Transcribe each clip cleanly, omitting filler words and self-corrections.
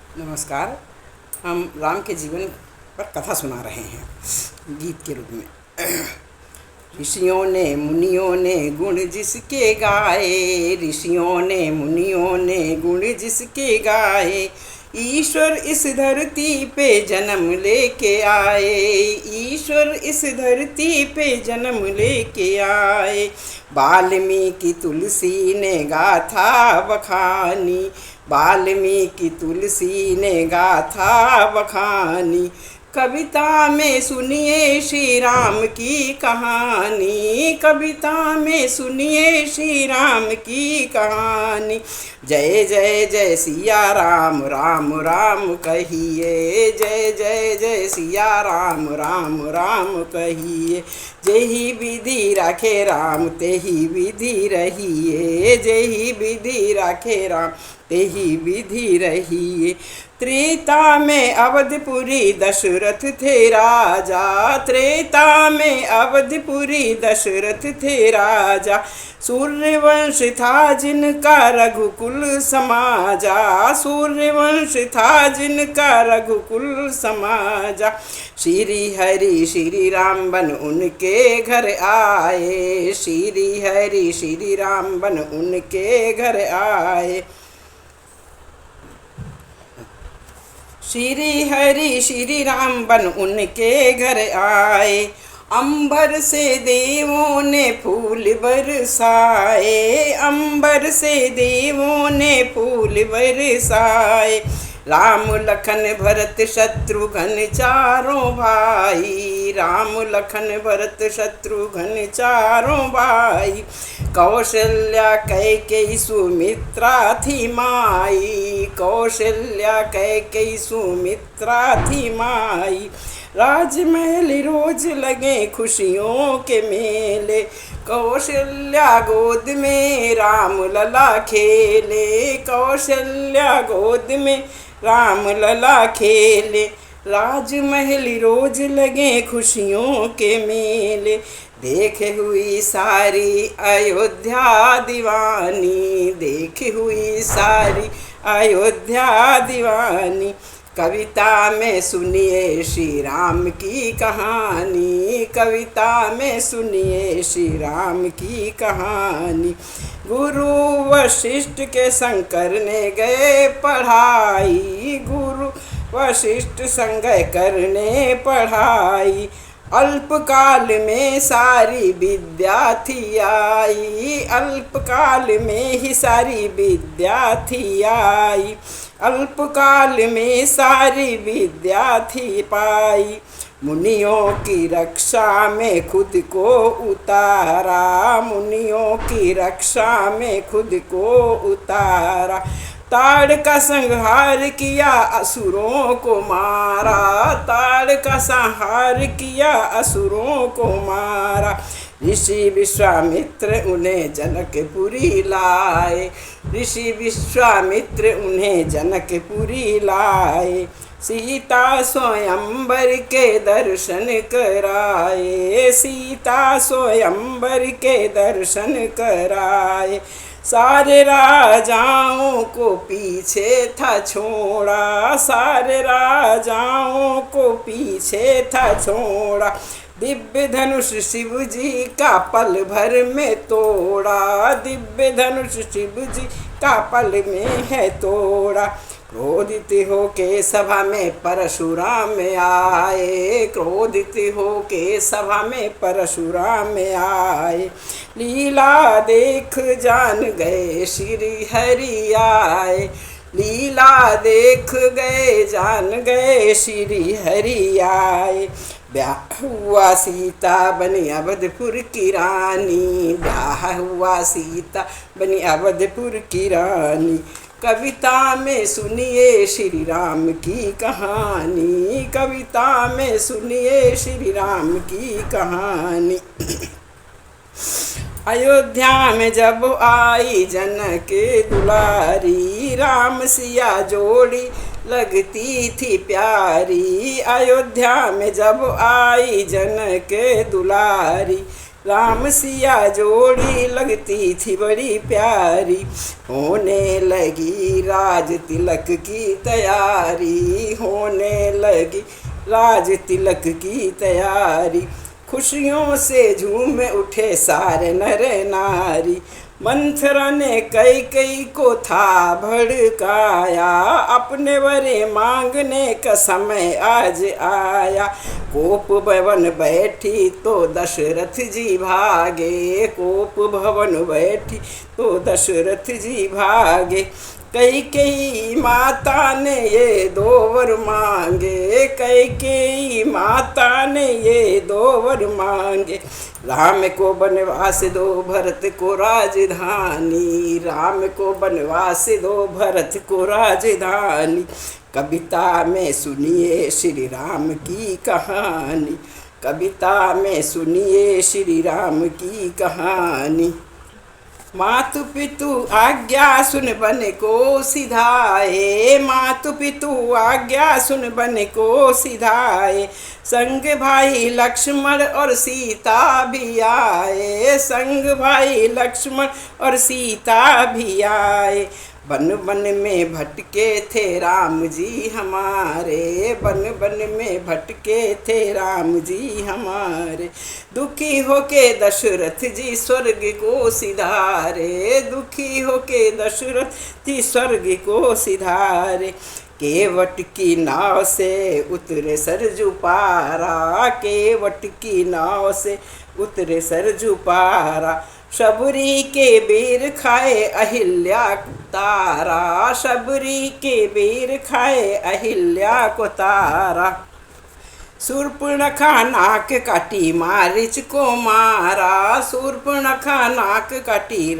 नमस्कार। हम राम के जीवन पर कथा सुना रहे हैं गीत के रूप में। ऋषियों ने मुनियों ने गुण जिसके गाए, ऋषियों ने मुनियों ने गुण जिसके गाए, ईश्वर इस धरती पे जन्म लेके आए, ईश्वर इस धरती पे जन्म लेके आए। वाल्मीकि तुलसी ने गाथा बखानी, वाल्मीकि तुलसी ने गाथा बखानी, कविता में सुनिए श्री राम की कहानी, कविता में सुनिए श्री राम की कहानी। जय जय जय सिया राम, राम राम कहिए, जय जय जय सिया राम, राम राम कहिए। जेहि विधि राखे राम तेहि विधि रहिए, जेहि विधि राखे राम तेहि विधि रहिए। त्रेता में अवधपुरी दशरथ थे राजा, त्रेता में अवधपुरी दशरथ थे राजा, सूर्यवंश था जिनका रघुकुल समाजा, सूर्यवंश था जिनका रघुकुल समाजा। श्री हरि श्री राम बन उनके घर आए, श्री हरि श्री राम बन उनके घर आए। श्री हरि श्री राम बन उनके घर आए, अंबर से देवों ने फूल बरसाए, अंबर से देवों ने फूल बरसाए। राम लखन भरत शत्रुघ्न चारों भाई, राम लखन भरत शत्रुघ्न चारों भाई। कौशल्या कैकेयी सुमित्रा थी माई, कौशल्या कैकेयी सुमित्रा थी माई। राजमहल रोज लगे खुशियों के मेले, कौशल्या गोद में राम लला खेले, कौशल्या गोद में राम लला खेले। राजमहल रोज लगे खुशियों के मेले, देखे हुई सारी अयोध्या दीवानी, देखे हुई सारी अयोध्या दीवानी। कविता में सुनिए श्री राम की कहानी, कविता में सुनिए श्री राम की कहानी। गुरु वशिष्ठ के शंकर ने गए पढ़ाई, गुरु वशिष्ठ संग करने पढ़ाई। अल्पकाल में सारी विद्या थी आई, अल्पकाल में ही सारी विद्या थी आई, अल्पकाल में सारी विद्या थी पाई। मुनियों की रक्षा में खुद को उतारा, मुनियों की रक्षा में खुद को उतारा। ताड़ का संहार किया असुरों को मारा, ताड़ का संहार किया असुरों को मारा। ऋषि विश्वामित्र उन्हें जनकपुरी लाए, ऋषि विश्वामित्र उन्हें जनकपुरी लाए। सीता स्वयंवर के दर्शन कराए, सीता स्वयंवर के दर्शन कराए। सारे राजाओं को पीछे था छोड़ा, सारे राजाओं को पीछे था छोड़ा। दिव्य धनुष शिव जी का पल भर में तोड़ा, दिव्य धनुष शिव जी का पल में है तोड़ा। क्रोधित हो के सभा में परशुराम आए, क्रोधित हो के सभा में परशुराम आए। लीला देख जान गए श्री हरि आए, लीला देख गए जान गए श्री हरि आए। ब्याह हुआ सीता बनी अवधपुर की रानी, ब्याह हुआ सीता बनी अवधपुर की रानी। कविता में सुनिए श्री राम की कहानी, कविता में सुनिए श्री राम की कहानी। अयोध्या में जब आई जनक दुलारी, राम सिया जोड़ी लगती थी प्यारी। अयोध्या में जब आई जनक दुलारी, राम सिया जोड़ी लगती थी बड़ी प्यारी, होने लगी राज तिलक की तैयारी, होने लगी राज तिलक की तैयारी। खुशियों से झूम उठे सारे नर नारी, मंथरा ने कई कई को था भड़काया, अपने वरे मांगने का समय आज आया। कोप भवन बैठी तो दशरथ जी भागे, कोप भवन बैठी तो दशरथ जी भागे। कई कई माता ने ये दो वर मांगे, कई कई माता ने ये दो वर मांगे। राम को बनवास दो भरत को राजधानी, राम को बनवास दो भरत को राजधानी। कविता में सुनिए श्री राम की कहानी, कविता में सुनिए श्री राम की कहानी। मातु पितु आज्ञा सुन बन को सिधाए, मातु पितु आज्ञा सुन बन को सिधाए। संग भाई लक्ष्मण और सीता भी आए, संग भाई लक्ष्मण और सीता भी आए। बन बन में भटके थे राम जी हमारे, बन बन में भटके थे राम जी हमारे। दुखी होके दशरथ जी स्वर्ग को सिधारे, दुखी होके दशरथ जी स्वर्ग को सिधारे। केवट की नाव से उतरे सरजू पारा, केवट की नाव से उतरे सरजू पारा। शबरी के बेर खाए अहिल्या को तारा, शबरी के बेर खाए अहिल्या को तारा। शूर्पणखा नाक काटी मारीच को मारा, शूर्पणखा नाक काटी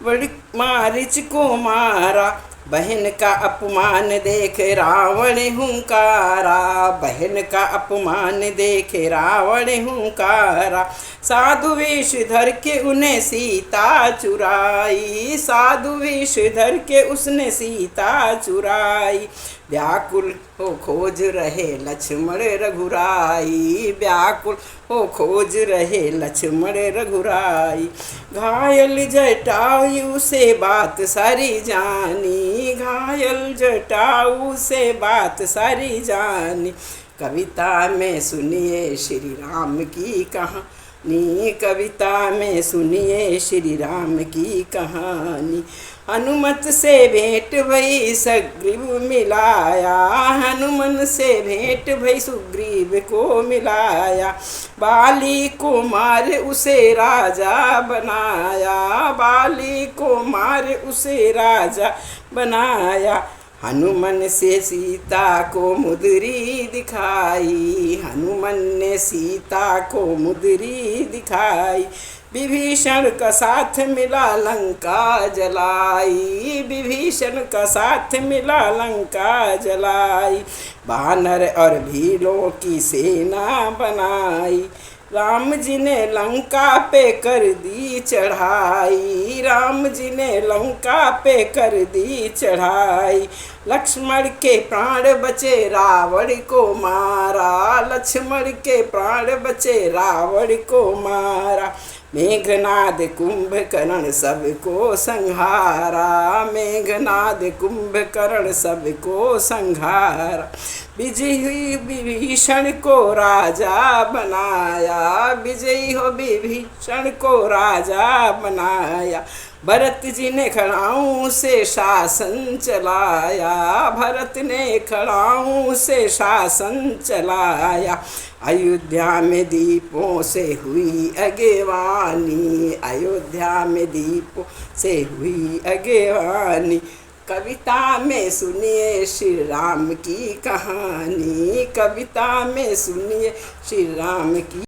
बड़ी मारीच को मारा। बहन का अपमान देख रावण हुंकारा, बहन का अपमान देख रावण हुंकारा। साधु वेश धर के उन्हें सीता चुराई, साधु वेश धर के उसने सीता चुराई। व्याकुल हो खोज रहे लक्ष्मण रघुराई, व्याकुल हो खोज रहे लक्ष्मण रघुराई। घायल जटायु से बात सारी जानी, घायल जटायु से बात सारी जानी। कविता में सुनिए श्री राम की कहानी, कविता में सुनिए श्री राम की कहानी। हनुमत से भेंट भई सुग्रीव मिलाया, हनुमन से भेंट भई सुग्रीव को मिलाया। बाली को मार उसे राजा बनाया, बाली को मार उसे राजा बनाया। हनुमान से सीता को मुद्री दिखाई, हनुमान ने सीता को मुद्री दिखाई। विभीषण का साथ मिला लंका जलाई, विभीषण का साथ मिला लंका जलाई। वानर और भीलों की सेना बनाई, राम जी ने लंका पे कर दी चढ़ाई, राम जी ने लंका पे कर दी चढ़ाई। लक्ष्मण के प्राण बचे रावण को मारा, लक्ष्मण के प्राण बचे रावण को मारा। मेघनाद कुंभकर्ण सबको संहारा, मेघनाद कुंभकर्ण सबको संहारा। विजयी विभीषण को राजा बनाया, विजयी हो विभीषण को राजा बनाया। भरत जी ने खड़ाऊं से शासन चलाया, भरत ने खड़ाऊं से शासन चलाया। अयोध्या में दीपों से हुई अगेवानी, अयोध्या में दीपों से हुई अगेवानी। कविता में सुनिए श्री राम की कहानी, कविता में सुनिए श्री राम की